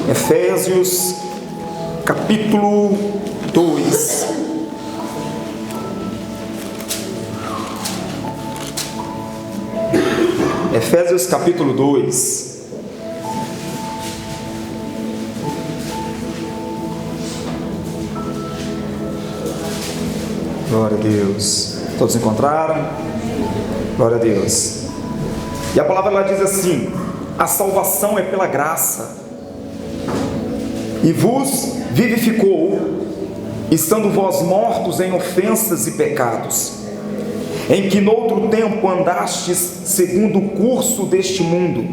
Efésios, capítulo 2. Efésios, capítulo 2. Glória a Deus. Todos encontraram? Glória a Deus. E a palavra ela diz assim: a salvação é pela graça, e vos vivificou, estando vós mortos em ofensas e pecados, em que noutro tempo andastes segundo o curso deste mundo,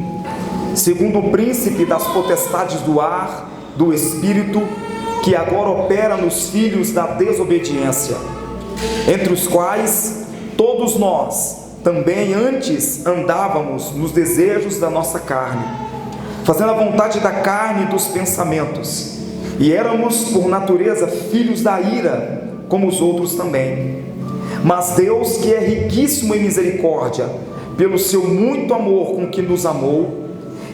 segundo o príncipe das potestades do ar, do espírito, que agora opera nos filhos da desobediência, entre os quais todos nós também antes andávamos nos desejos da nossa carne, fazendo a vontade da carne e dos pensamentos, e éramos por natureza filhos da ira, como os outros também. Mas Deus, que é riquíssimo em misericórdia, pelo seu muito amor com que nos amou,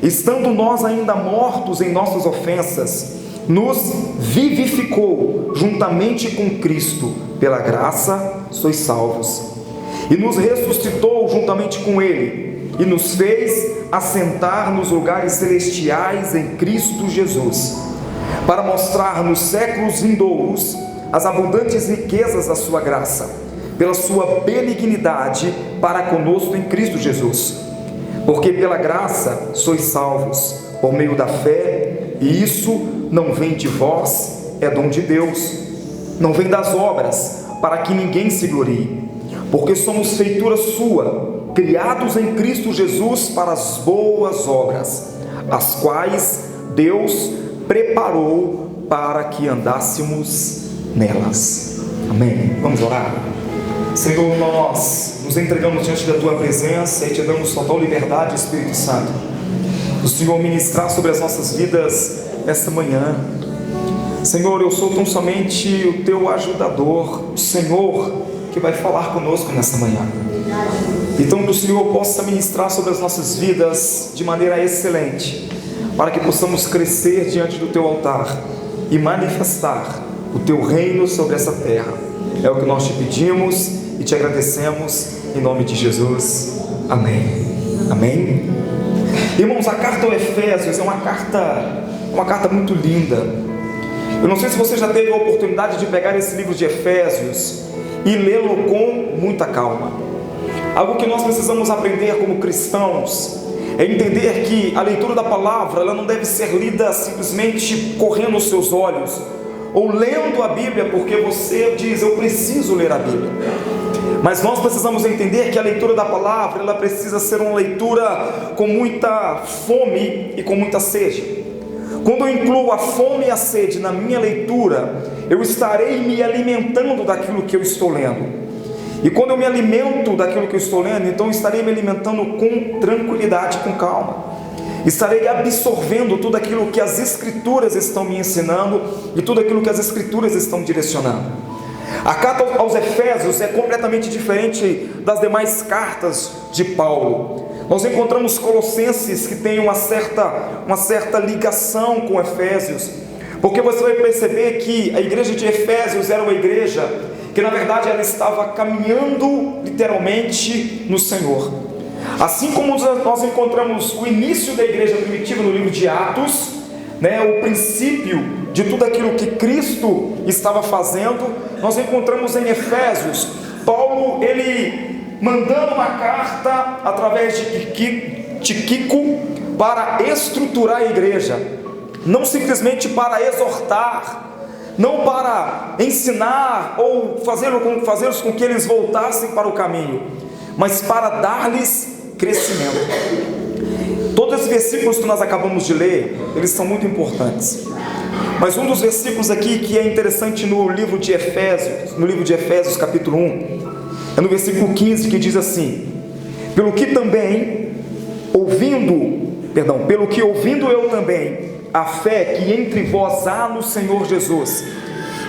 estando nós ainda mortos em nossas ofensas, nos vivificou juntamente com Cristo. Pela graça sois salvos. E nos ressuscitou juntamente com Ele, e nos fez assentar nos lugares celestiais em Cristo Jesus, para mostrar nos séculos vindouros as abundantes riquezas da sua graça, pela sua benignidade para conosco em Cristo Jesus. Porque pela graça sois salvos, por meio da fé, e isso não vem de vós, é dom de Deus, não vem das obras, para que ninguém se glorie, porque somos feitura sua, criados em Cristo Jesus para as boas obras, as quais Deus preparou para que andássemos nelas. Amém. Vamos orar. Senhor, nós nos entregamos diante da Tua presença e Te damos total liberdade, Espírito Santo, o Senhor ministrar sobre as nossas vidas esta manhã. Senhor, eu sou tão somente o Teu ajudador, o Senhor que vai falar conosco nessa manhã. Então que o Senhor possa ministrar sobre as nossas vidas de maneira excelente, para que possamos crescer diante do Teu altar e manifestar o Teu reino sobre essa terra. É o que nós Te pedimos e Te agradecemos em nome de Jesus. Amém. Amém. Irmãos, a carta aos Efésios é uma carta muito linda. Eu não sei se você já teve a oportunidade de pegar esse livro de Efésios e lê-lo com muita calma. Algo que nós precisamos aprender como cristãos é entender que a leitura da palavra ela não deve ser lida simplesmente correndo os seus olhos, ou lendo a Bíblia porque você diz, eu preciso ler a Bíblia. Mas nós precisamos entender que a leitura da palavra ela precisa ser uma leitura com muita fome e com muita sede. Quando eu incluo a fome e a sede na minha leitura, eu estarei me alimentando daquilo que eu estou lendo. E quando eu me alimento daquilo que eu estou lendo, então eu estarei me alimentando com tranquilidade, com calma. Estarei absorvendo tudo aquilo que as Escrituras estão me ensinando e tudo aquilo que as Escrituras estão direcionando. A carta aos Efésios é completamente diferente das demais cartas de Paulo. Nós encontramos Colossenses que tem uma certa ligação com Efésios, porque você vai perceber que a igreja de Efésios era uma igreja que na verdade ela estava caminhando literalmente no Senhor. Assim como nós encontramos o início da igreja primitiva no livro de Atos, o princípio de tudo aquilo que Cristo estava fazendo, nós encontramos em Efésios, Paulo ele mandando uma carta através de Tíquico para estruturar a igreja, não simplesmente para exortar, não para ensinar ou fazê-los com que eles voltassem para o caminho, mas para dar-lhes crescimento. Todos esses versículos que nós acabamos de ler, eles são muito importantes. Mas um dos versículos aqui que é interessante no livro de Efésios capítulo 1, é no versículo 15 que diz assim: pelo que ouvindo eu também a fé que entre vós há no Senhor Jesus,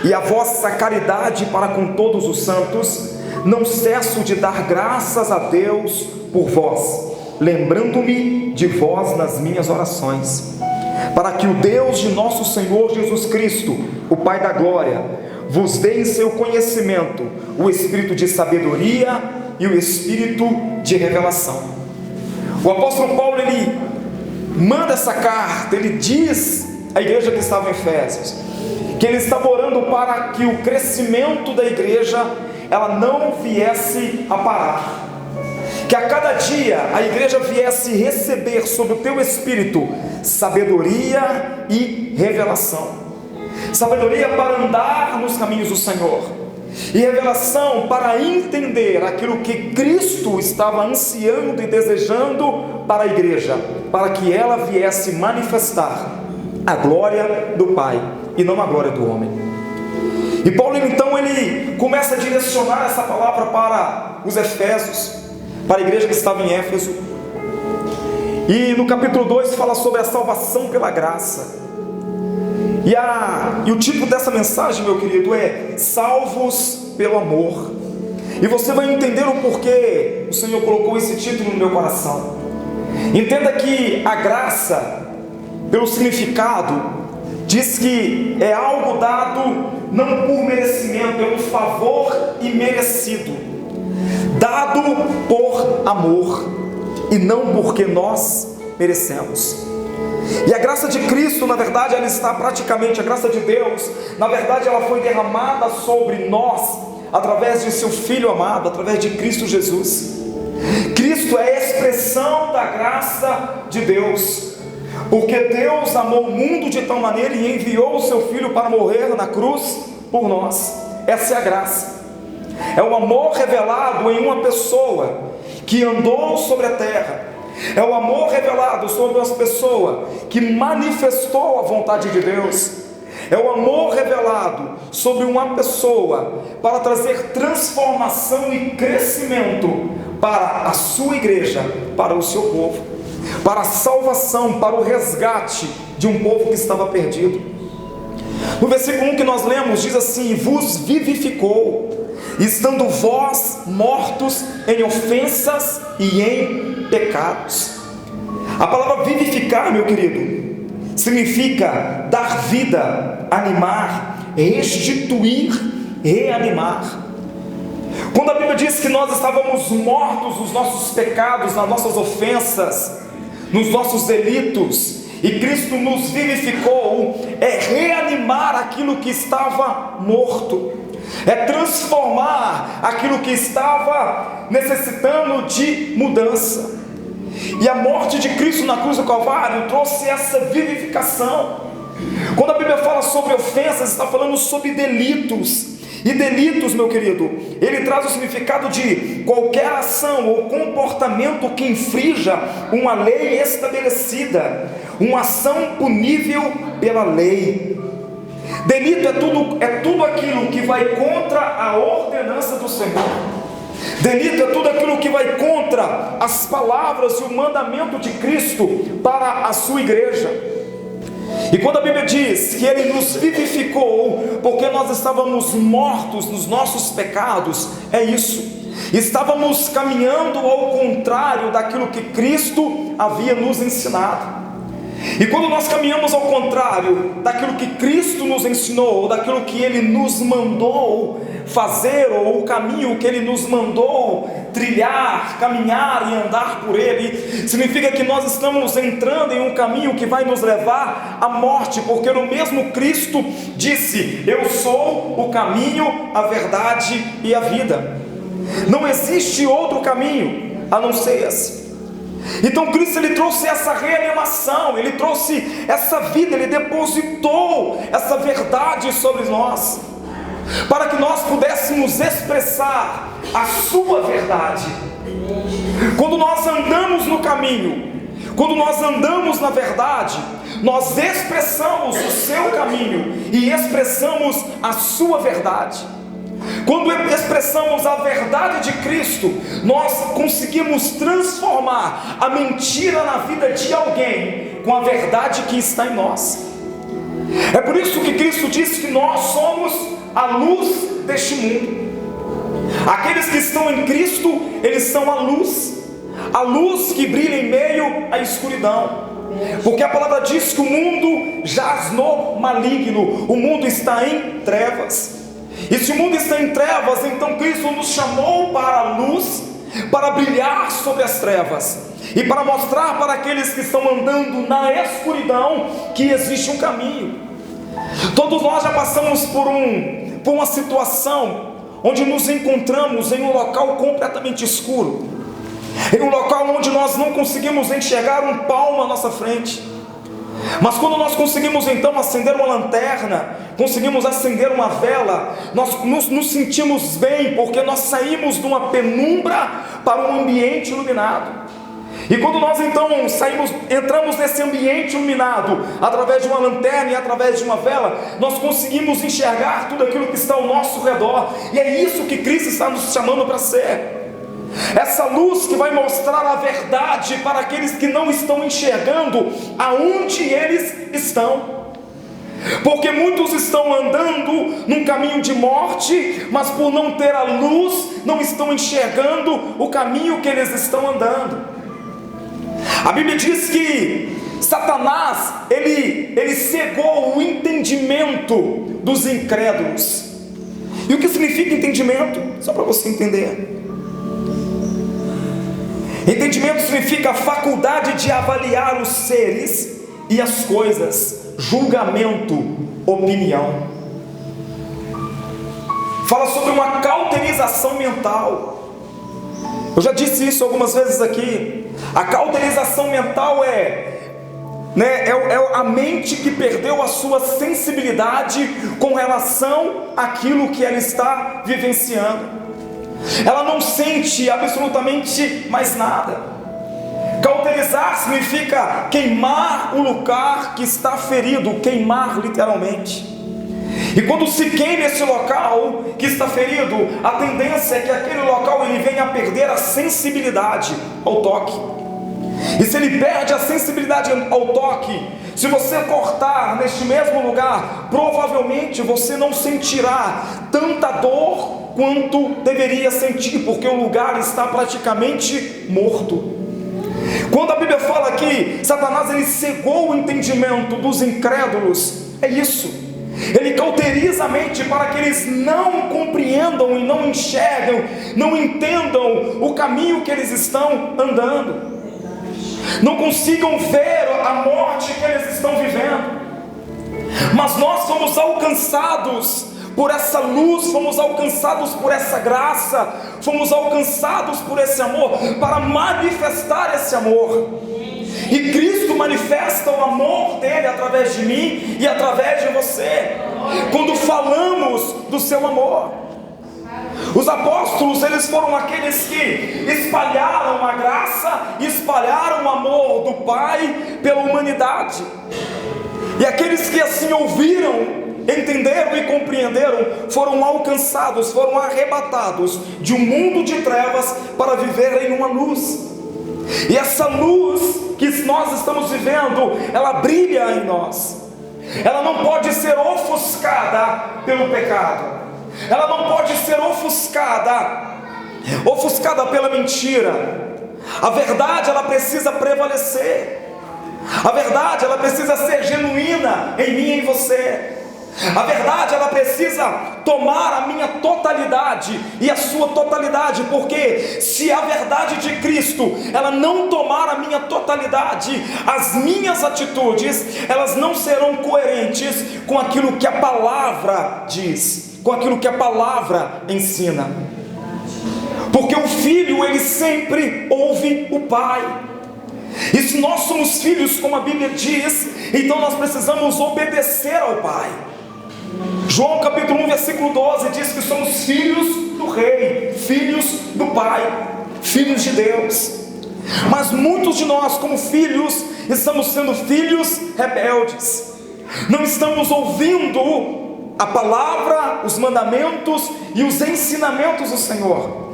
e a vossa caridade para com todos os santos, não cesso de dar graças a Deus por vós, lembrando-me de vós nas minhas orações. para que o Deus de nosso Senhor Jesus Cristo, o Pai da glória, vos dê em seu conhecimento o espírito de sabedoria e o espírito de revelação. O apóstolo Paulo, ele manda essa carta, ele diz à igreja que estava em Efésios, que ele estava orando para que o crescimento da igreja, ela não viesse a parar, que a cada dia a igreja viesse receber sobre o teu espírito sabedoria e revelação. Sabedoria para andar nos caminhos do Senhor, e revelação para entender aquilo que Cristo estava ansiando e desejando para a igreja, para que ela viesse manifestar a glória do Pai e não a glória do homem. E Paulo então ele começa a direcionar essa palavra para os Efésios, para a igreja que estava em Éfeso, e no capítulo 2 fala sobre a salvação pela graça. E o título dessa mensagem, meu querido, é Salvos pelo Amor. E você vai entender o porquê o Senhor colocou esse título no meu coração. Entenda que a graça, pelo significado, diz que é algo dado não por merecimento, é um favor imerecido, dado por amor e não porque nós merecemos. E a graça de Cristo, na verdade, ela está praticamente, a graça de Deus, na verdade, ela foi derramada sobre nós, através de seu Filho amado, através de Cristo Jesus. Cristo é a expressão da graça de Deus, porque Deus amou o mundo de tal maneira e enviou o seu Filho para morrer na cruz por nós. Essa é a graça, é o amor revelado em uma pessoa que andou sobre a terra. É o amor revelado sobre uma pessoa que manifestou a vontade de Deus. É o amor revelado sobre uma pessoa para trazer transformação e crescimento para a sua igreja, para o seu povo, para a salvação, para o resgate de um povo que estava perdido. No versículo 1 que nós lemos, diz assim: vos vivificou, estando vós mortos em ofensas e em pecados. A palavra vivificar, meu querido, significa dar vida, animar, restituir, reanimar. Quando a Bíblia diz que nós estávamos mortos nos nossos pecados, nas nossas ofensas, nos nossos delitos, e Cristo nos vivificou, é reanimar aquilo que estava morto, é transformar aquilo que estava necessitando de mudança. E a morte de Cristo na cruz do Calvário trouxe essa vivificação. Quando a Bíblia fala sobre ofensas, está falando sobre delitos. E delitos, meu querido, ele traz o significado de qualquer ação ou comportamento que infrinja uma lei estabelecida, uma ação punível pela lei. Delito é tudo aquilo que vai contra a ordenança do Senhor. Delito é tudo aquilo que vai contra as palavras e o mandamento de Cristo para a sua igreja. E quando a Bíblia diz que Ele nos vivificou, porque nós estávamos mortos nos nossos pecados, é isso. Estávamos caminhando ao contrário daquilo que Cristo havia nos ensinado. E quando nós caminhamos ao contrário daquilo que Cristo nos ensinou, ou daquilo que Ele nos mandou fazer, ou o caminho que Ele nos mandou trilhar, caminhar e andar por Ele, significa que nós estamos entrando em um caminho que vai nos levar à morte, porque no mesmo Cristo disse: eu sou o caminho, a verdade e a vida. Não existe outro caminho a não ser esse. Então Cristo, Ele trouxe essa reanimação, Ele trouxe essa vida, Ele depositou essa verdade sobre nós, para que nós pudéssemos expressar a sua verdade. Quando nós andamos no caminho, quando nós andamos na verdade, nós expressamos o seu caminho e expressamos a sua verdade. Quando expressamos a verdade de Cristo, nós conseguimos transformar a mentira na vida de alguém com a verdade que está em nós. É por isso que Cristo disse que nós somos a luz deste mundo. Aqueles que estão em Cristo, eles são a luz que brilha em meio à escuridão. Porque a palavra diz que o mundo jaz no maligno, o mundo está em trevas. E se o mundo está em trevas, então Cristo nos chamou para a luz, para brilhar sobre as trevas e para mostrar para aqueles que estão andando na escuridão que existe um caminho. Todos nós já passamos por uma situação onde nos encontramos em um local completamente escuro, em um local onde nós não conseguimos enxergar um palmo à nossa frente. Mas quando nós conseguimos então acender uma lanterna, conseguimos acender uma vela, nós nos sentimos bem, porque nós saímos de uma penumbra para um ambiente iluminado. E quando nós então entramos nesse ambiente iluminado, através de uma lanterna e através de uma vela, nós conseguimos enxergar tudo aquilo que está ao nosso redor. E é isso que Cristo está nos chamando para ser. Essa luz que vai mostrar a verdade para aqueles que não estão enxergando aonde eles estão. Porque muitos estão andando num caminho de morte, mas por não ter a luz, não estão enxergando o caminho que eles estão andando. A Bíblia diz que Satanás, ele cegou o entendimento dos incrédulos. E o que significa entendimento? Só para você entender. Entendimento significa a faculdade de avaliar os seres e as coisas, julgamento, opinião. Fala sobre uma cauterização mental. Eu já disse isso algumas vezes aqui. A cauterização mental é a mente que perdeu a sua sensibilidade com relação àquilo que ela está vivenciando. Ela não sente absolutamente mais nada. Cauterizar significa queimar o lugar que está ferido, queimar literalmente. E quando se queima esse local que está ferido, a tendência é que aquele local ele venha a perder a sensibilidade ao toque. E se ele perde a sensibilidade ao toque, se você cortar neste mesmo lugar, provavelmente você não sentirá tanta dor quanto deveria sentir, porque o lugar está praticamente morto. Quando a Bíblia fala que Satanás ele cegou o entendimento dos incrédulos, é isso. Ele cauteriza a mente para que eles não compreendam e não enxergam, não entendam o caminho que eles estão andando, não consigam ver a morte que eles estão vivendo. Mas nós fomos alcançados por essa luz, fomos alcançados por essa graça, fomos alcançados por esse amor, para manifestar esse amor. E Cristo manifesta o amor dele através de mim e através de você, quando falamos do seu amor. Os apóstolos, eles foram aqueles que espalharam a graça, espalharam o amor do Pai pela humanidade. E aqueles que assim ouviram, entenderam e compreenderam, foram alcançados, foram arrebatados de um mundo de trevas para viver em uma luz. E essa luz que nós estamos vivendo, ela brilha em nós. Ela não pode ser ofuscada pelo pecado. Ela não pode ser ofuscada pela mentira. A verdade, ela precisa prevalecer. A verdade, ela precisa ser genuína em mim e em você. A verdade, ela precisa tomar a minha totalidade e a sua totalidade, porque se a verdade de Cristo, ela não tomar a minha totalidade, as minhas atitudes, elas não serão coerentes com aquilo que a palavra diz, com aquilo que a palavra ensina. Porque o filho, ele sempre ouve o pai. E se nós somos filhos, como a Bíblia diz, então nós precisamos obedecer ao pai. João capítulo 1, versículo 12 diz que somos filhos do rei, filhos do pai, filhos de Deus. Mas muitos de nós, como filhos, estamos sendo filhos rebeldes. Não estamos ouvindo a palavra, os mandamentos e os ensinamentos do Senhor.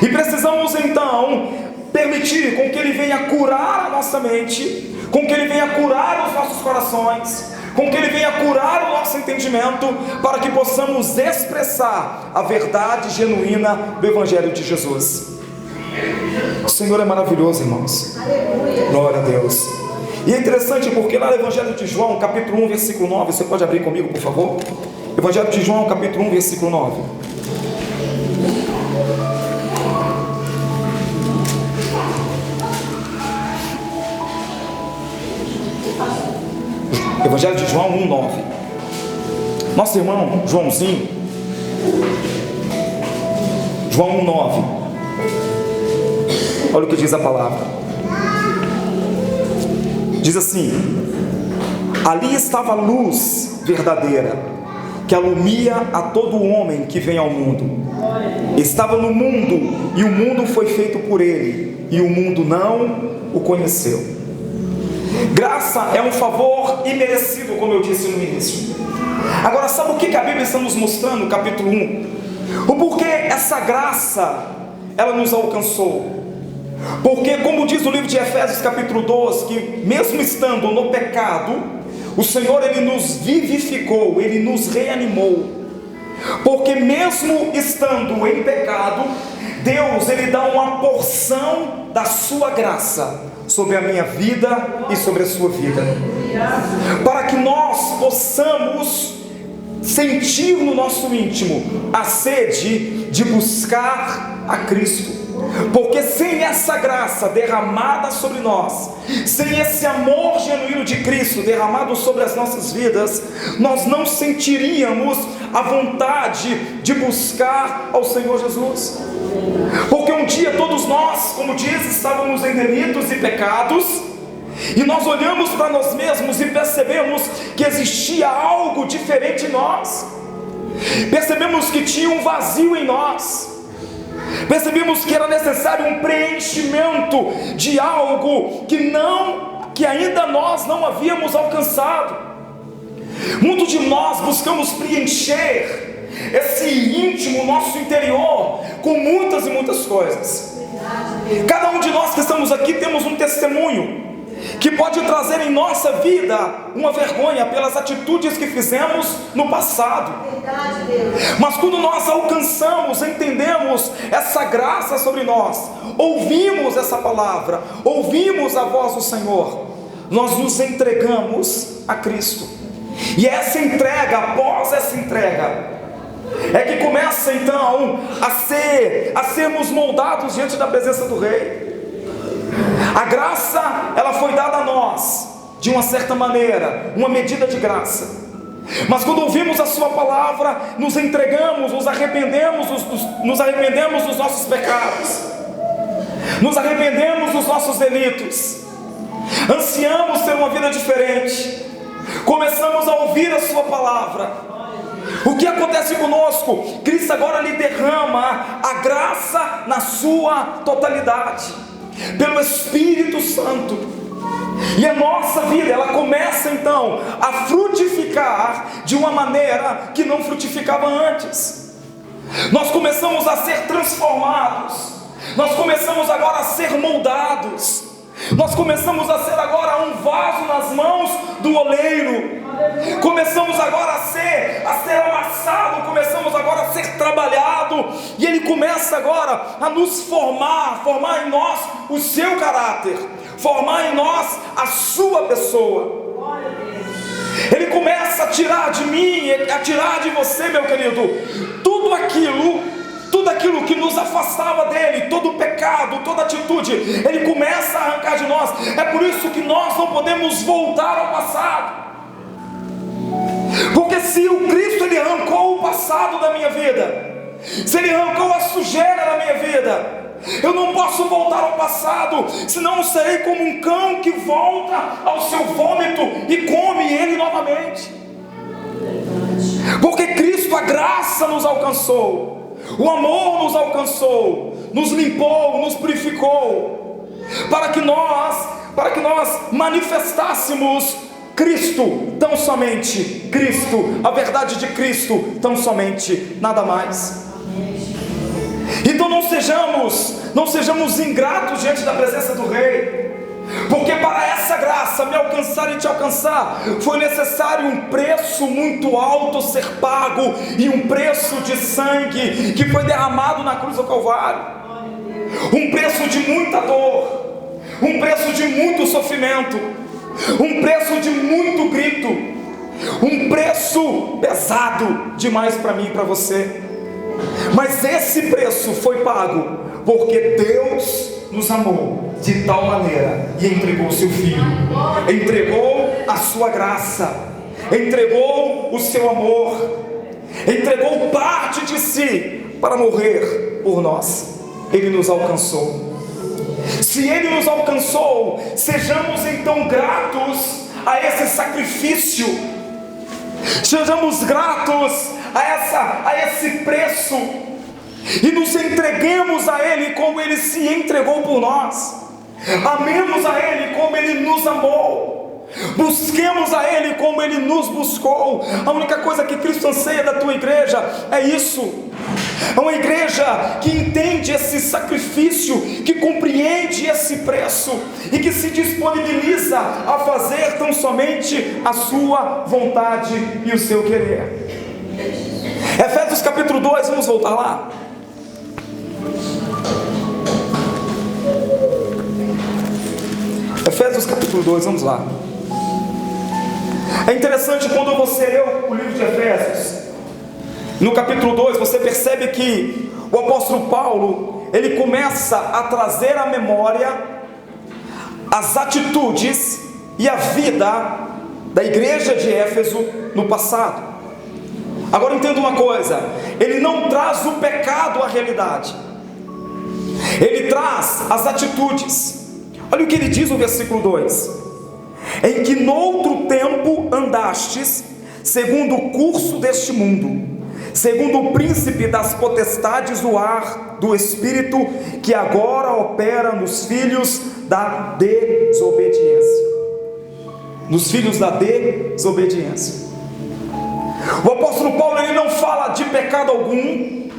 E precisamos então permitir com que Ele venha curar a nossa mente, com que Ele venha curar os nossos corações, com que Ele venha curar o nosso entendimento, para que possamos expressar a verdade genuína do Evangelho de Jesus. O Senhor é maravilhoso, irmãos. Glória a Deus. E é interessante porque lá no Evangelho de João, capítulo 1, versículo 9, você pode abrir comigo, por favor? Evangelho de João, capítulo 1, versículo 9. Evangelho de João 1, 9. Nosso irmão Joãozinho, João 1, 9. Olha o que diz a palavra. Diz assim: ali estava a luz verdadeira, que alumia a todo homem que vem ao mundo. Estava no mundo, e o mundo foi feito por ele, e o mundo não o conheceu. Graça é um favor imerecido, como eu disse no início. Agora, sabe o que a Bíblia está nos mostrando no capítulo 1? O porquê essa graça, ela nos alcançou. Porque, como diz o livro de Efésios capítulo 12, que mesmo estando no pecado, o Senhor, Ele nos vivificou, Ele nos reanimou. Porque mesmo estando em pecado, Deus, Ele dá uma porção da sua graça sobre a minha vida e sobre a sua vida, para que nós possamos sentir no nosso íntimo a sede de buscar a Cristo. Porque sem essa graça derramada sobre nós, sem esse amor genuíno de Cristo derramado sobre as nossas vidas, nós não sentiríamos a vontade de buscar ao Senhor Jesus. Porque um dia todos nós, como diz, estávamos em delitos e pecados, e nós olhamos para nós mesmos e percebemos que existia algo diferente em nós. Percebemos que tinha um vazio em nós. Percebemos que era necessário um preenchimento de algo que ainda nós não havíamos alcançado. Muitos de nós buscamos preencher esse íntimo, nosso interior, com muitas e muitas coisas. Cada um de nós que estamos aqui temos um testemunho que pode trazer em nossa vida uma vergonha pelas atitudes que fizemos no passado. Mas quando nós alcançamos, entendemos essa graça sobre nós, ouvimos essa palavra, ouvimos a voz do Senhor, nós nos entregamos a Cristo. E essa entrega, após essa entrega, é que começa então a sermos moldados diante da presença do Rei. A graça, ela foi dada a nós de uma certa maneira, uma medida de graça. Mas quando ouvimos a sua palavra, nos entregamos, nos arrependemos dos nossos pecados, nos arrependemos dos nossos delitos, ansiamos ter uma vida diferente, começamos a ouvir a sua palavra. O que acontece conosco? Cristo agora lhe derrama a graça na sua totalidade, pelo Espírito Santo. E a nossa vida, ela começa então a frutificar de uma maneira que não frutificava antes. Nós começamos a ser transformados, nós começamos agora a ser moldados, nós começamos a ser agora um vaso nas mãos do oleiro. Começamos agora a ser amassado, começamos agora a ser trabalhado, e Ele começa agora a nos formar em nós o seu caráter, formar em nós a sua pessoa. Ele começa a tirar de mim, a tirar de você, meu querido, tudo aquilo que nos afastava dele, todo o pecado, toda atitude, Ele começa a arrancar de nós. É por isso que nós não podemos voltar ao passado. Porque se o Cristo, Ele arrancou o passado da minha vida, se Ele arrancou a sujeira da minha vida, eu não posso voltar ao passado, senão eu serei como um cão que volta ao seu vômito e come ele novamente. Porque Cristo, a graça nos alcançou, o amor nos alcançou, nos limpou, nos purificou, para que nós manifestássemos Cristo, tão somente Cristo, a verdade de Cristo, tão somente, nada mais. Então não sejamos ingratos diante da presença do Rei, porque para essa graça me alcançar e te alcançar, foi necessário um preço muito alto ser pago, e um preço de sangue que foi derramado na cruz do Calvário, um preço de muita dor, um preço de muito sofrimento. um preço de muito grito, um preço pesado demais para mim e para você. Mas esse preço foi pago porque Deus nos amou de tal maneira e entregou o seu Filho, entregou a sua graça, entregou o seu amor, entregou parte de si para morrer por nós. Ele nos alcançou. Se Ele nos alcançou, sejamos então gratos a esse sacrifício, sejamos gratos a esse preço, e nos entreguemos a Ele como Ele se entregou por nós. Amemos a Ele como Ele nos amou, busquemos a Ele como Ele nos buscou. A única coisa que Cristo anseia da tua igreja é isso. É uma igreja que entende esse sacrifício, que compreende esse preço e que se disponibiliza a fazer tão somente a sua vontade e o seu querer. Efésios capítulo 2, vamos voltar lá. Efésios capítulo 2, vamos lá. É interessante quando você lê o livro de Efésios, no capítulo 2, você percebe que o apóstolo Paulo, ele começa a trazer à memória as atitudes e a vida da igreja de Éfeso no passado. Agora entenda uma coisa, ele não traz o pecado à realidade, ele traz as atitudes. Olha o que ele diz no versículo 2: em que noutro tempo andastes, segundo o curso deste mundo, segundo o príncipe das potestades do ar, do espírito, que agora opera nos filhos da desobediência. Nos filhos da desobediência. O apóstolo Paulo, ele não fala de pecado algum.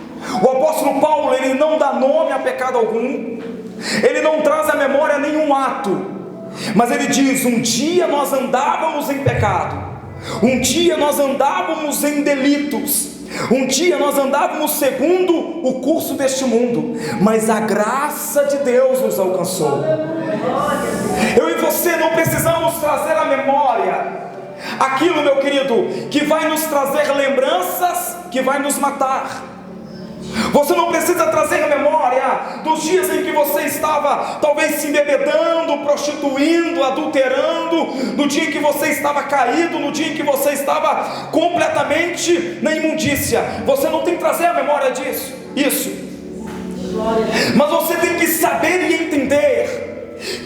O apóstolo Paulo, ele não dá nome a pecado algum. Ele não traz à memória nenhum ato. Mas ele diz: um dia nós andávamos em pecado, um dia nós andávamos em delitos, um dia nós andávamos segundo o curso deste mundo, mas a graça de Deus nos alcançou. Eu e você não precisamos trazer à memória aquilo, meu querido, que vai nos trazer lembranças, que vai nos matar. Você não precisa trazer à memória dos dias em que você estava talvez se embebedando, prostituindo, adulterando, no dia em que você estava caído, no dia em que você estava completamente na imundícia. Você não tem que trazer à memória isso. Mas você tem que saber e entender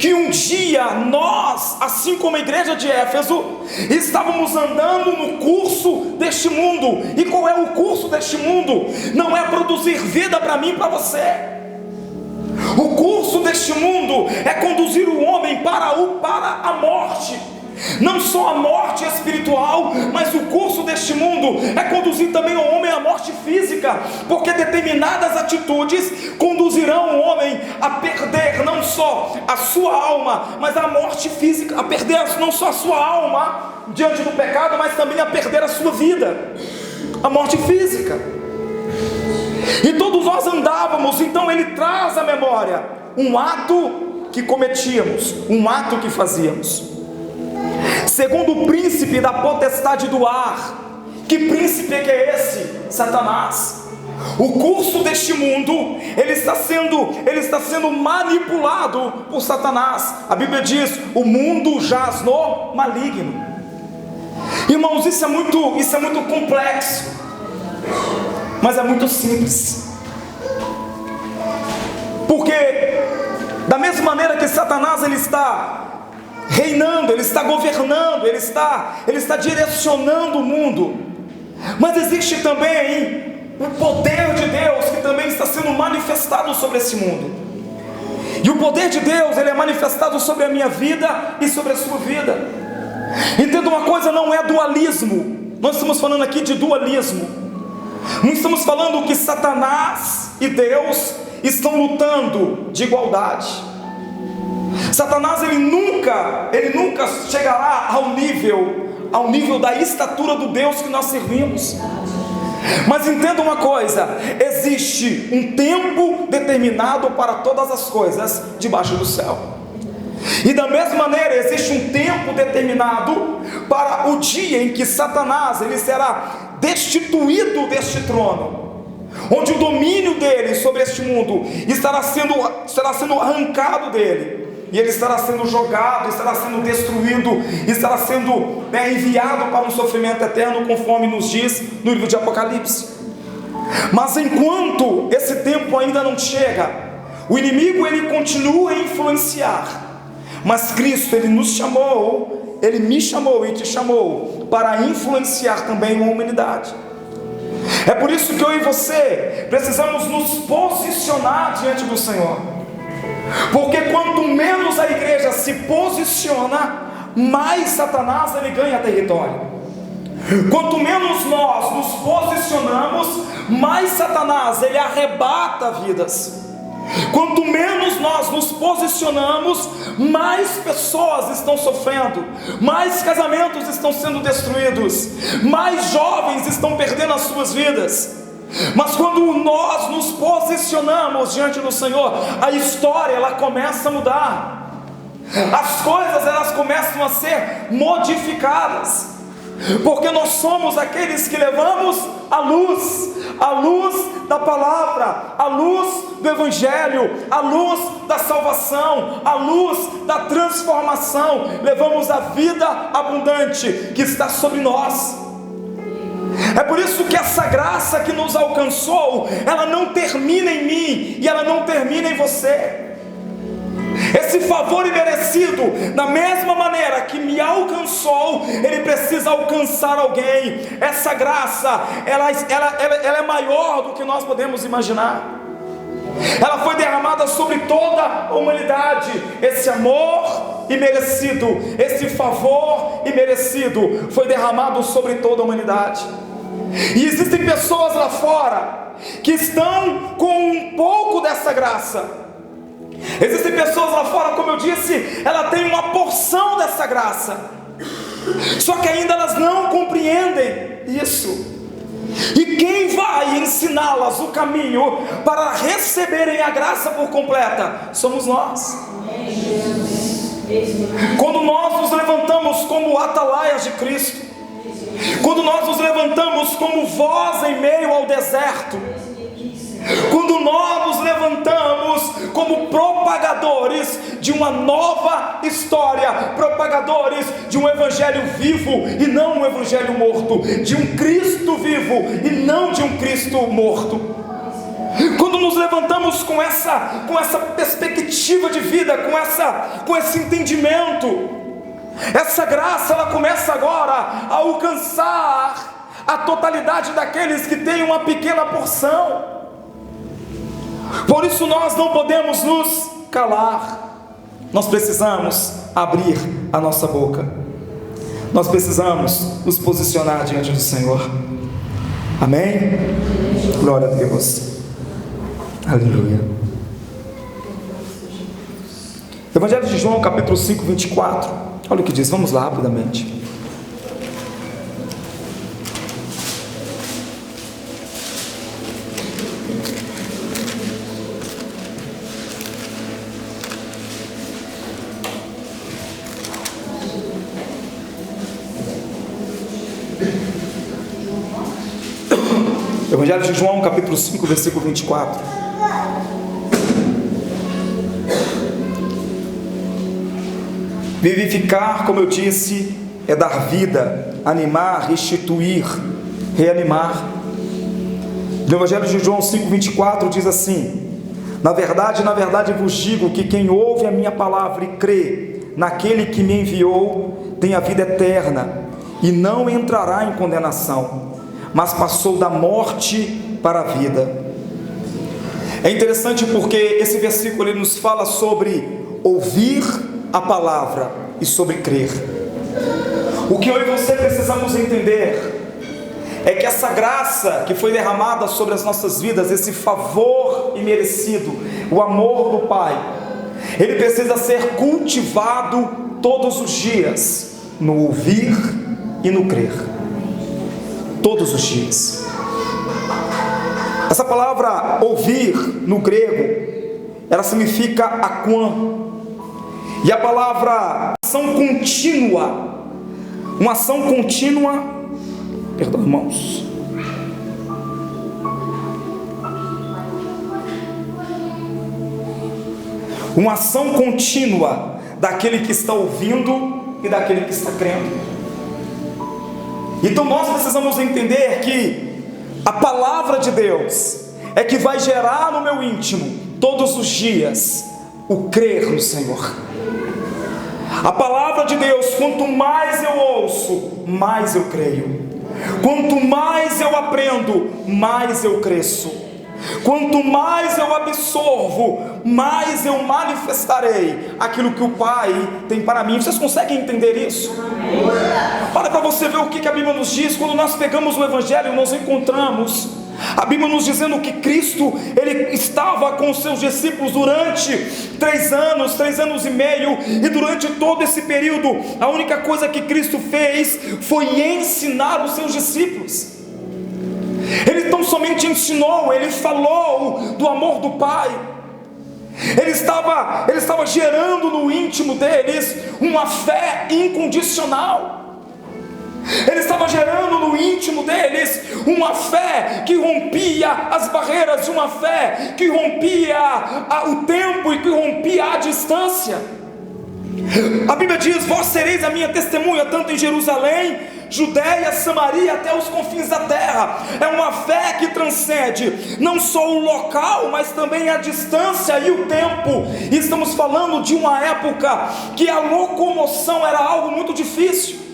que um dia nós, assim como a igreja de Éfeso, estávamos andando no curso deste mundo. E qual é o curso deste mundo? Não é produzir vida para mim e para você. O curso deste mundo é conduzir o homem para a morte. Não só a morte espiritual, mas o curso deste mundo é conduzir também o homem à morte física, porque determinadas atitudes conduzirão o homem a perder não só a sua alma, mas a morte física, a perder não só a sua alma diante do pecado, mas também a perder a sua vida, a morte física. E todos nós andávamos, então ele traz à memória um ato que cometíamos, um ato que fazíamos segundo o príncipe da potestade do ar. Que príncipe é que é esse? Satanás. O curso deste mundo, ele está sendo manipulado por Satanás. A Bíblia diz: o mundo jaz no maligno. Irmãos, isso é muito complexo, mas é muito simples. Porque da mesma maneira que Satanás, ele está reinando, ele está governando, ele está direcionando o mundo, mas existe também o poder de Deus que também está sendo manifestado sobre esse mundo. E o poder de Deus, ele é manifestado sobre a minha vida e sobre a sua vida. Entenda uma coisa, não é dualismo. Nós estamos falando aqui de dualismo. Não estamos falando que Satanás e Deus estão lutando de igualdade. Satanás, ele nunca chegará ao nível da estatura do Deus que nós servimos. Mas entenda uma coisa: existe um tempo determinado para todas as coisas debaixo do céu. E da mesma maneira existe um tempo determinado para o dia em que Satanás ele será destituído deste trono, onde o domínio dele sobre este mundo estará sendo arrancado dele, e ele estará sendo jogado, estará sendo destruído, estará sendo enviado para um sofrimento eterno, conforme nos diz no livro de Apocalipse. Mas enquanto esse tempo ainda não chega, o inimigo ele continua a influenciar. Mas Cristo ele nos chamou, ele me chamou e te chamou para influenciar também a humanidade. É por isso que eu e você precisamos nos posicionar diante do Senhor, porque quanto menos a igreja se posiciona, mais Satanás ele ganha território. Quanto menos nós nos posicionamos, mais Satanás ele arrebata vidas. Quanto menos nós nos posicionamos, mais pessoas estão sofrendo, mais casamentos estão sendo destruídos, mais jovens estão perdendo as suas vidas. Mas quando nós nos posicionamos diante do Senhor, a história ela começa a mudar, as coisas elas começam a ser modificadas, porque nós somos aqueles que levamos a luz da palavra, a luz do Evangelho, a luz da salvação, a luz da transformação, levamos a vida abundante que está sobre nós. É por isso que essa graça que nos alcançou, ela não termina em mim e ela não termina em você. Esse favor imerecido, da mesma maneira que me alcançou, ele precisa alcançar alguém. Essa graça, ela é maior do que nós podemos imaginar. Ela foi derramada sobre toda a humanidade. Esse amor imerecido, esse favor imerecido foi derramado sobre toda a humanidade. E existem pessoas lá fora que estão com um pouco dessa graça. Existem pessoas lá fora, como eu disse, ela tem uma porção dessa graça, só que ainda elas não compreendem isso. E quem vai ensiná-las o caminho para receberem a graça por completa? Somos nós. Quando nós nos levantamos como atalaias de Cristo, quando nós nos levantamos como voz em meio ao deserto, quando nós nos levantamos como propagadores de uma nova história, propagadores de um evangelho vivo e não um evangelho morto, de um Cristo vivo e não de um Cristo morto, quando nos levantamos com essa perspectiva de vida, com esse entendimento, essa graça ela começa agora a alcançar a totalidade daqueles que têm uma pequena porção. Por isso nós não podemos nos calar, nós precisamos abrir a nossa boca, nós precisamos nos posicionar diante do Senhor. Amém? Glória a Deus. Aleluia. Evangelho de João, capítulo 5, 24. Olha o que diz, vamos lá rapidamente. Evangelho de João, capítulo 5, versículo 24. Vivificar, como eu disse, é dar vida, animar, restituir, reanimar. No Evangelho de João 5, 24 diz assim: na verdade vos digo que quem ouve a minha palavra e crê naquele que me enviou, tem a vida eterna, e não entrará em condenação, mas passou da morte para a vida. É interessante porque esse versículo ele nos fala sobre ouvir a palavra e sobre crer. O que eu e você precisamos entender é que essa graça que foi derramada sobre as nossas vidas, esse favor imerecido, o amor do Pai, ele precisa ser cultivado todos os dias, no ouvir e no crer. Todos os dias. Essa palavra ouvir no grego, ela significa aquan, E a palavra ação contínua, uma ação contínua, perdão, irmãos, uma ação contínua daquele que está ouvindo e daquele que está crendo. Então nós precisamos entender que a palavra de Deus é que vai gerar no meu íntimo todos os dias o crer no Senhor. A palavra de Deus, quanto mais eu ouço, mais eu creio. Quanto mais eu aprendo, mais eu cresço. Quanto mais eu absorvo, mais eu manifestarei aquilo que o Pai tem para mim. Vocês conseguem entender isso? Olha para você ver o que a Bíblia nos diz. Quando nós pegamos o Evangelho, nós encontramos a Bíblia nos dizendo que Cristo, Ele estava com os seus discípulos durante 3 anos e meio, e durante todo esse período, a única coisa que Cristo fez foi ensinar os seus discípulos. Ele tão somente ensinou, Ele falou do amor do Pai. Ele estava gerando no íntimo deles uma fé incondicional. Ele estava gerando no íntimo deles uma fé que rompia as barreiras, uma fé que rompia o tempo e que rompia a distância. A Bíblia diz: vós sereis a minha testemunha, tanto em Jerusalém, Judéia, Samaria, até os confins da terra. É uma fé que transcende não só o local, mas também a distância e o tempo. E estamos falando de uma época que a locomoção era algo muito difícil.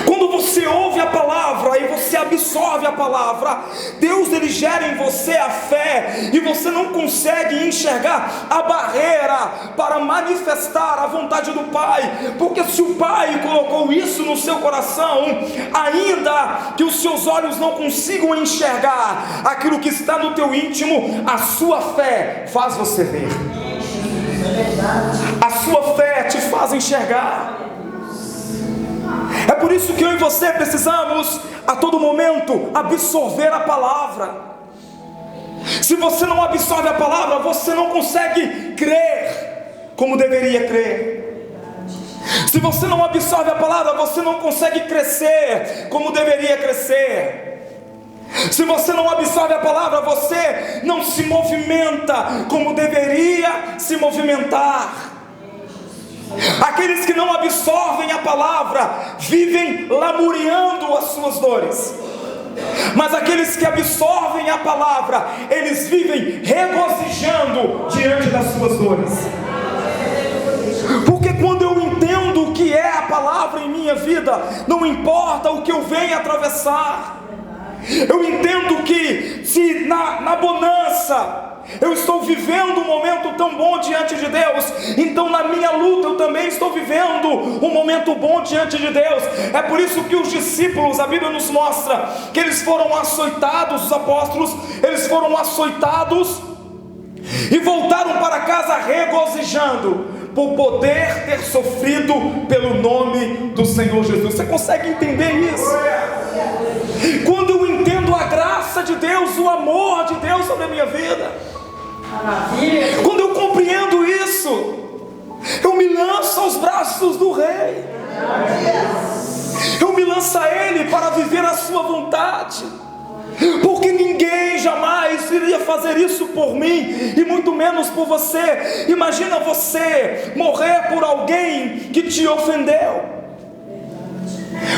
Quando você ouve a palavra e você absorve a palavra, Deus, Ele gera em você a fé, e você não consegue enxergar a barreira para manifestar a vontade do Pai, porque se o Pai colocou isso no seu coração, ainda que os seus olhos não consigam enxergar aquilo que está no teu íntimo, a sua fé faz você ver, a sua fé te faz enxergar. É por isso que eu e você precisamos a todo momento absorver a palavra. Se você não absorve a palavra, você não consegue crer como deveria crer. Se você não absorve a palavra, você não consegue crescer como deveria crescer. Se você não absorve a palavra, você não se movimenta como deveria se movimentar. Aqueles que não absorvem a palavra vivem lamuriando as suas dores, mas aqueles que absorvem a palavra, eles vivem regozijando diante das suas dores. Porque quando eu entendo o que é a palavra em minha vida, não importa o que eu venha atravessar. Eu entendo que se na bonança eu estou vivendo um momento tão bom diante de Deus, então na minha luta eu também estou vivendo um momento bom diante de Deus. É por isso que os discípulos, a Bíblia nos mostra que eles foram açoitados, os apóstolos, eles foram açoitados e voltaram para casa regozijando por poder ter sofrido pelo nome do Senhor Jesus. Você consegue entender isso? Quando eu entendo a graça de Deus, o amor de Deus sobre a minha vida, quando eu compreendo isso, eu me lanço aos braços do Rei, eu me lanço a Ele para viver a sua vontade, porque ninguém jamais iria fazer isso por mim, e muito menos por você. Imagina você morrer por alguém que te ofendeu,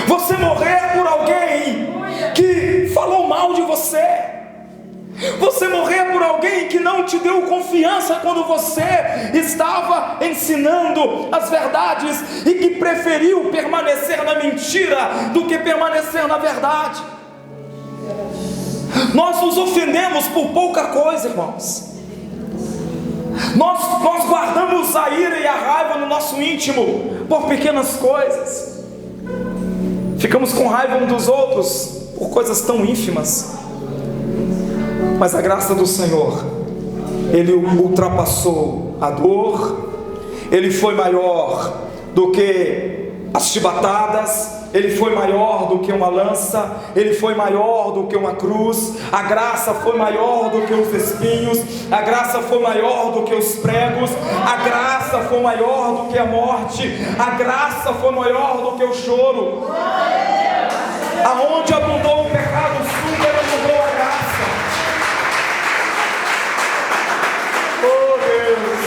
você morrer por alguém que falou mal de você, você morrer por alguém que não te deu confiança quando você estava ensinando as verdades e que preferiu permanecer na mentira do que permanecer na verdade. Nós nos ofendemos por pouca coisa, irmãos. Nós guardamos a ira e a raiva no nosso íntimo por pequenas coisas. Ficamos com raiva uns dos outros por coisas tão ínfimas. Mas a graça do Senhor, Ele ultrapassou a dor, Ele foi maior do que as chibatadas, Ele foi maior do que uma lança, Ele foi maior do que uma cruz, a graça foi maior do que os espinhos, a graça foi maior do que os pregos, a graça foi maior do que a morte, a graça foi maior do que o choro. Aonde abundou o pecado, superabundou a graça. Oh Deus!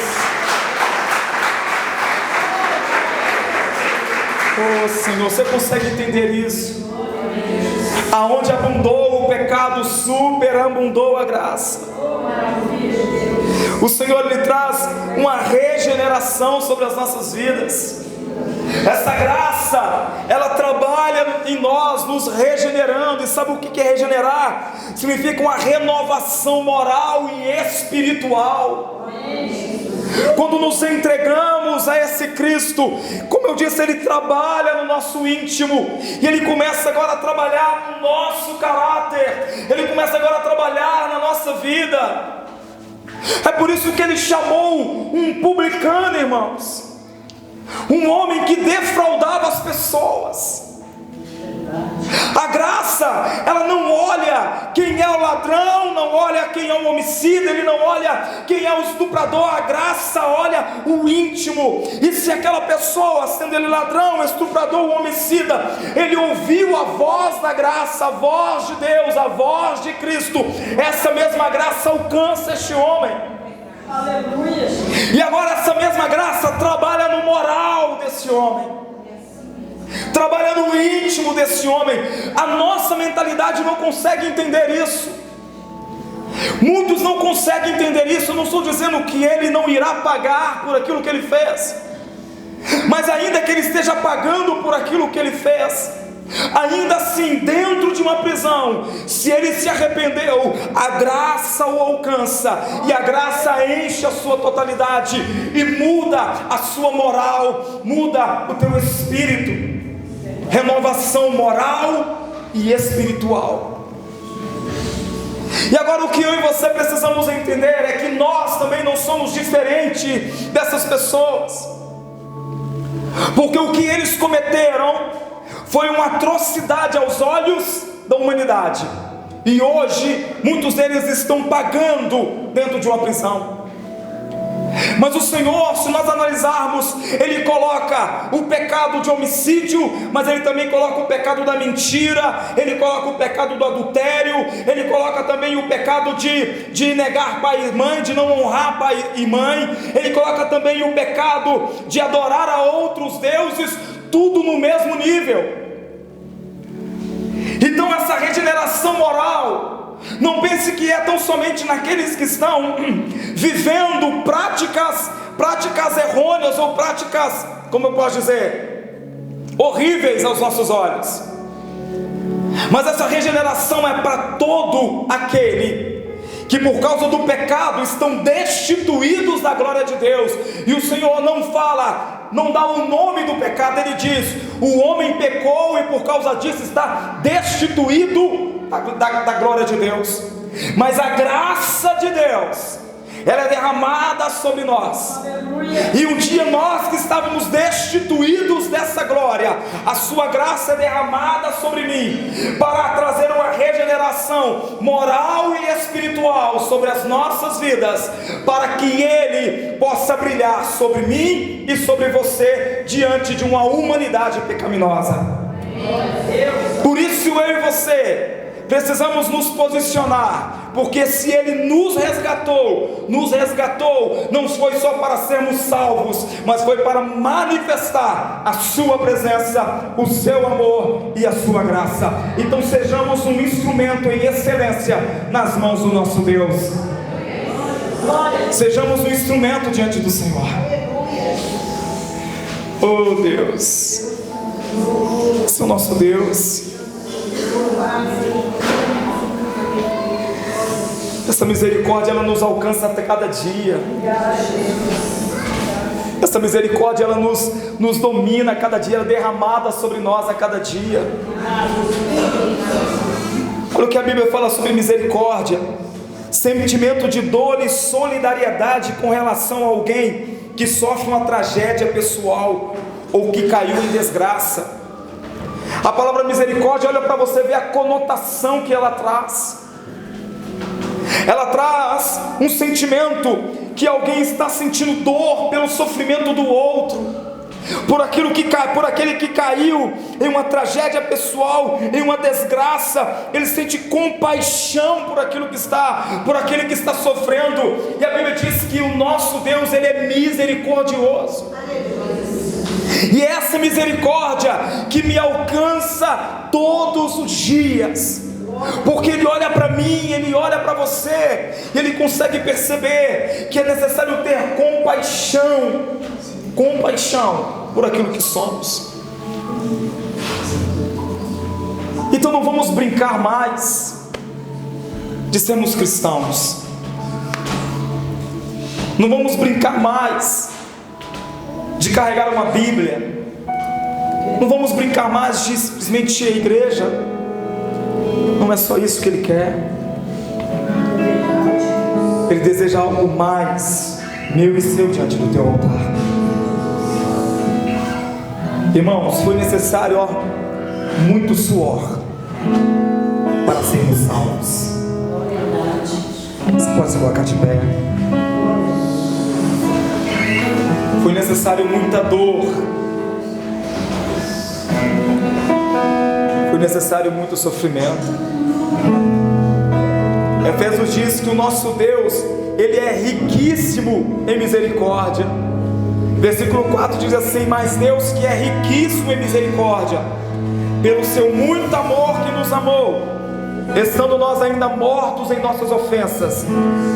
Oh Senhor, você consegue entender isso? Aonde abundou o pecado, superabundou a graça. O Senhor lhe traz uma regeneração sobre as nossas vidas. Essa graça, ela trabalha em nós, nos regenerando. E sabe o que é regenerar? Significa uma renovação moral e espiritual. Quando nos entregamos a esse Cristo, como eu disse, Ele trabalha no nosso íntimo, e Ele começa agora a trabalhar no nosso caráter, Ele começa agora a trabalhar na nossa vida. É por isso que Ele chamou um publicano, irmãos, um homem que defraudava as pessoas. A graça, ela não olha quem é o ladrão, não olha quem é o homicida, ele não olha quem é o estuprador. A graça olha o íntimo. E se aquela pessoa, sendo ele ladrão, estuprador ou homicida, ele ouviu a voz da graça, a voz de Deus, a voz de Cristo, essa mesma graça alcança este homem. Aleluia. E agora essa mesma graça trabalha no moral desse homem, trabalha no íntimo desse homem. A nossa mentalidade não consegue entender isso. Muitos não conseguem entender isso. Eu não estou dizendo que ele não irá pagar por aquilo que ele fez, mas ainda que ele esteja pagando por aquilo que ele fez, ainda assim dentro de uma prisão, se ele se arrependeu, a graça o alcança, e a graça enche a sua totalidade e muda a sua moral, muda o teu espírito. Renovação moral e espiritual. E agora o que eu e você precisamos entender é que nós também não somos diferentes dessas pessoas, porque o que eles cometeram foi uma atrocidade aos olhos da humanidade, e hoje muitos deles estão pagando dentro de uma prisão. Mas o Senhor, se nós analisarmos, Ele coloca o pecado de homicídio, mas Ele também coloca o pecado da mentira, Ele coloca o pecado do adultério, Ele coloca também o pecado de negar pai e mãe, de não honrar pai e mãe, Ele coloca também o pecado de adorar a outros deuses, tudo no mesmo nível. Então essa regeneração moral, não pense que é tão somente naqueles que estão vivendo práticas errôneas, ou práticas, como eu posso dizer, horríveis aos nossos olhos. Mas essa regeneração é para todo aquele que por causa do pecado estão destituídos da glória de Deus. E o Senhor não fala, não dá o nome do pecado, Ele diz: o homem pecou e por causa disso está destituído da glória de Deus. Mas a graça de Deus, ela é derramada sobre nós. Aleluia. E um dia nós que estávamos destituídos dessa glória, a sua graça é derramada sobre mim, para trazer uma regeneração moral e espiritual sobre as nossas vidas, para que Ele possa brilhar sobre mim e sobre você, diante de uma humanidade pecaminosa. Por isso eu e você precisamos nos posicionar, porque se Ele nos resgatou não foi só para sermos salvos, mas foi para manifestar a sua presença, o seu amor e a sua graça. Então sejamos um instrumento em excelência nas mãos do nosso Deus. Sejamos um instrumento diante do Senhor. Oh Deus, esse é o nosso Deus. Essa misericórdia, ela nos alcança a cada dia. Essa misericórdia, ela nos domina a cada dia, ela é derramada sobre nós a cada dia. Olha o que a Bíblia fala sobre misericórdia: sentimento de dor e solidariedade com relação a alguém que sofre uma tragédia pessoal ou que caiu em desgraça. A palavra misericórdia, olha para você ver a conotação que ela traz. Ela traz um sentimento que alguém está sentindo dor pelo sofrimento do outro, por aquele que caiu em uma tragédia pessoal, em uma desgraça. Ele sente compaixão por aquele que está sofrendo. E a Bíblia diz que o nosso Deus, Ele é misericordioso. E é essa misericórdia que me alcança todos os dias, porque Ele olha para mim, Ele olha para você, e Ele consegue perceber que é necessário ter compaixão por aquilo que somos. Então não vamos brincar mais de sermos cristãos, não vamos brincar mais de carregar uma Bíblia, não vamos brincar mais de simplesmente ir à igreja. Não é só isso que Ele quer. Ele deseja algo mais meu e seu diante do teu altar. Irmãos, foi necessário muito suor para sermos salvos. Você pode se colocar de pé. Foi necessário muita dor, foi necessário muito sofrimento. Efésios diz que o nosso Deus, Ele é riquíssimo em misericórdia. Versículo 4 diz assim: mas Deus, que é riquíssimo em misericórdia, pelo seu muito amor que nos amou, estando nós ainda mortos em nossas ofensas,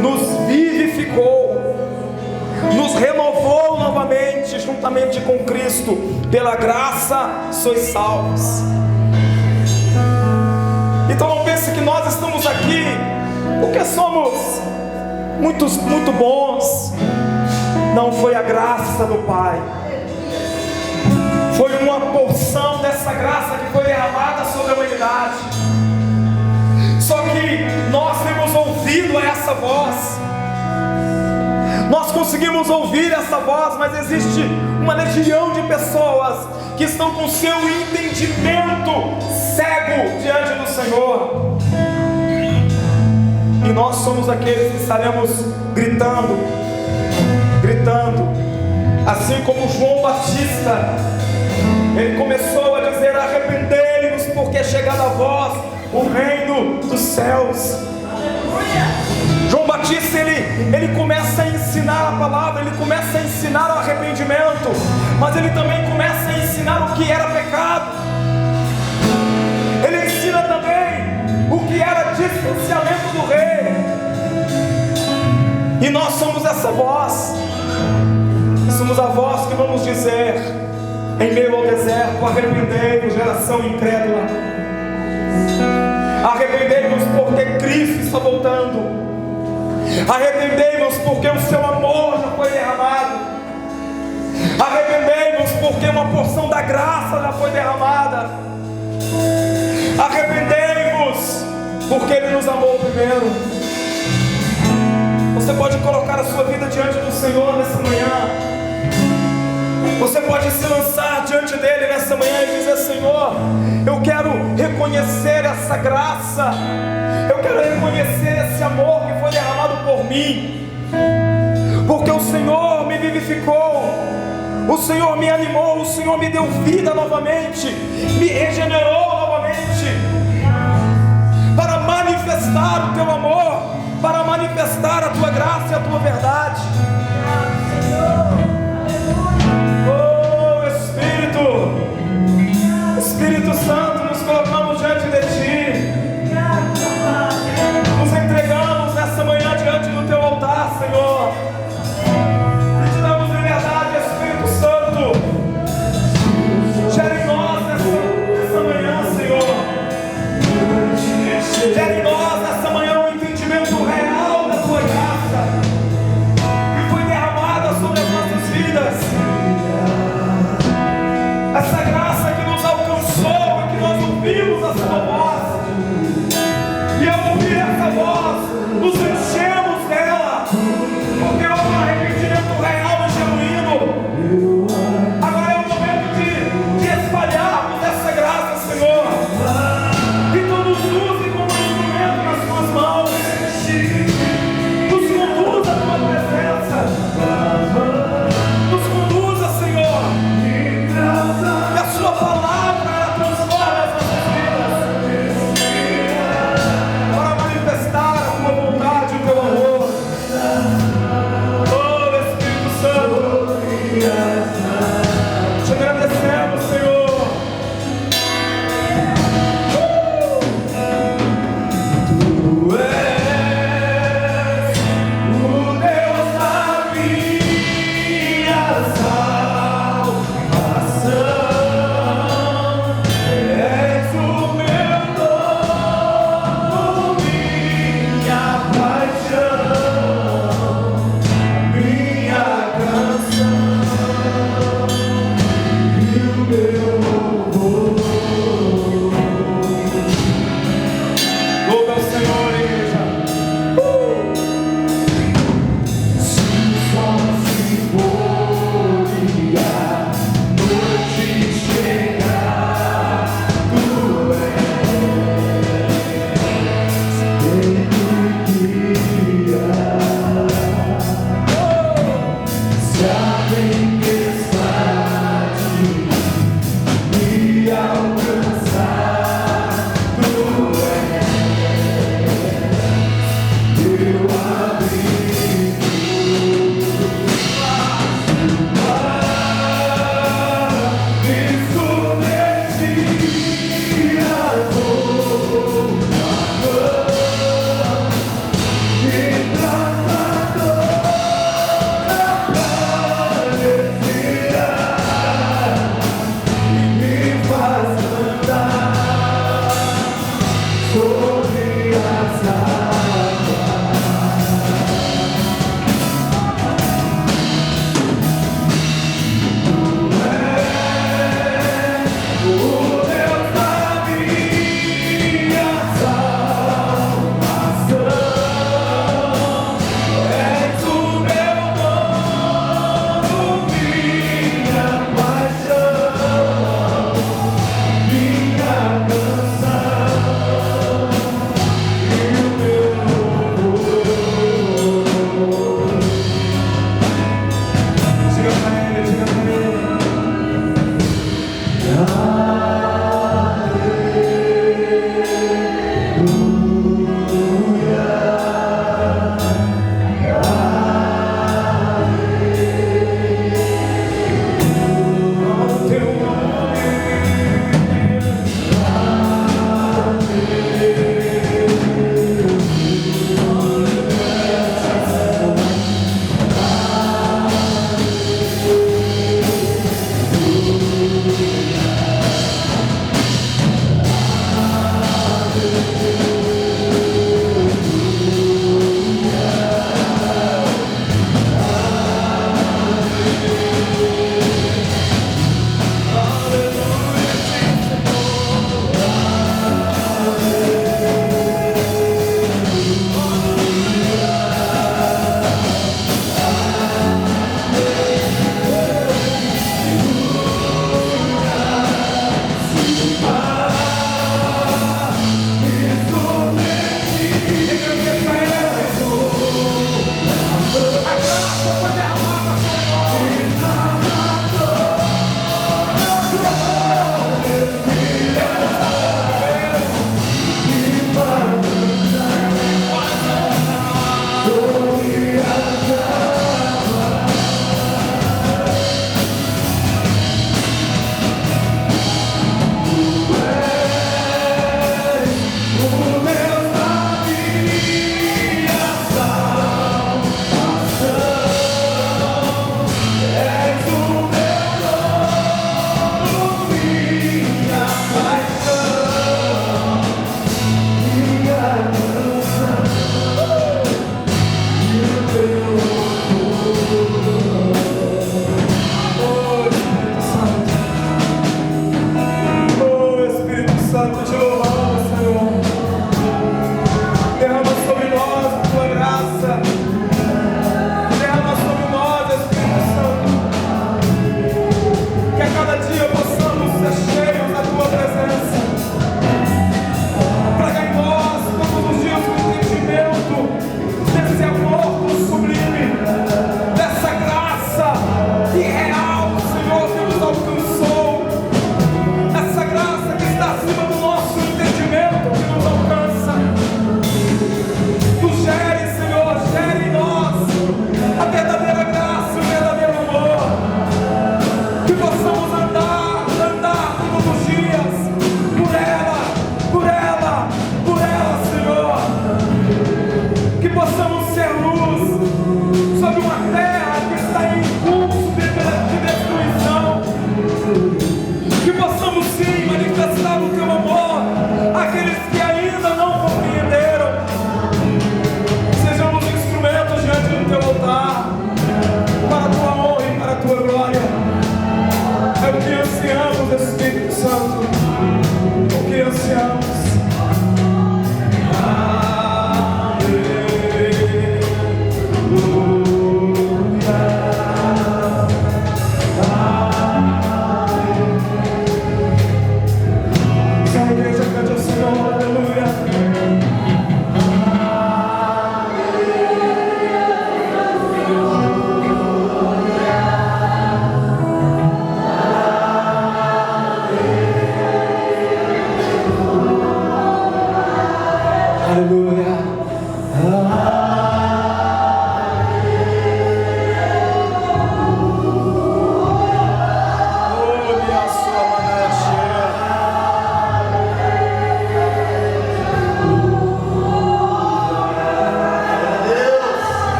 nos vivificou, nos renovou novamente, juntamente com Cristo. Pela graça sois salvos. Então não pense que nós estamos aqui porque somos muito bons. Não, foi a graça do Pai, foi uma porção dessa graça que foi derramada sobre a humanidade. Só que nós temos ouvido essa voz, nós conseguimos ouvir essa voz, mas existe uma legião de pessoas que estão com seu entendimento cego diante do Senhor. E nós somos aqueles que estaremos gritando, assim como João Batista. Ele começou a dizer: arrependei-vos, porque é chegado a vós o reino dos céus. João Batista, ele começa a ensinar a palavra, ele começa a ensinar o arrependimento, mas ele também começa a ensinar o que era pecado. Ele ensina também o que era distanciamento do rei. E nós somos essa voz, somos a voz que vamos dizer em meio ao deserto: arrependei-vos, geração incrédula. Arrependei-vos, porque Cristo está voltando. Arrependei-vos, porque o seu amor já foi derramado. Arrependei-vos, porque uma porção da graça já foi derramada. Arrependei-vos, porque Ele nos amou primeiro. Você pode colocar a sua vida diante do Senhor nessa manhã. Você pode se lançar diante dEle nessa manhã e dizer: Senhor, eu quero reconhecer essa graça, eu quero reconhecer esse amor que foi derramado por mim, porque o Senhor me vivificou, o Senhor me animou, o Senhor me deu vida novamente, me regenerou novamente, para manifestar o teu amor, para manifestar a tua graça e a tua verdade. Espírito Santo, nos colocamos diante de Ti, nos entregamos nessa manhã diante do Teu altar, Senhor, e te damos liberdade, Espírito Santo. Gere em nós nessa manhã, Senhor, gere em nós nessa manhã um entendimento real da Tua graça que foi derramada sobre as nossas vidas. Essa graça que nos alcançou e que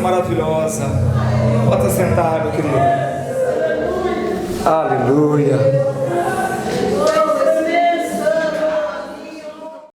maravilhosa. Pode sentar, meu querido. Aleluia.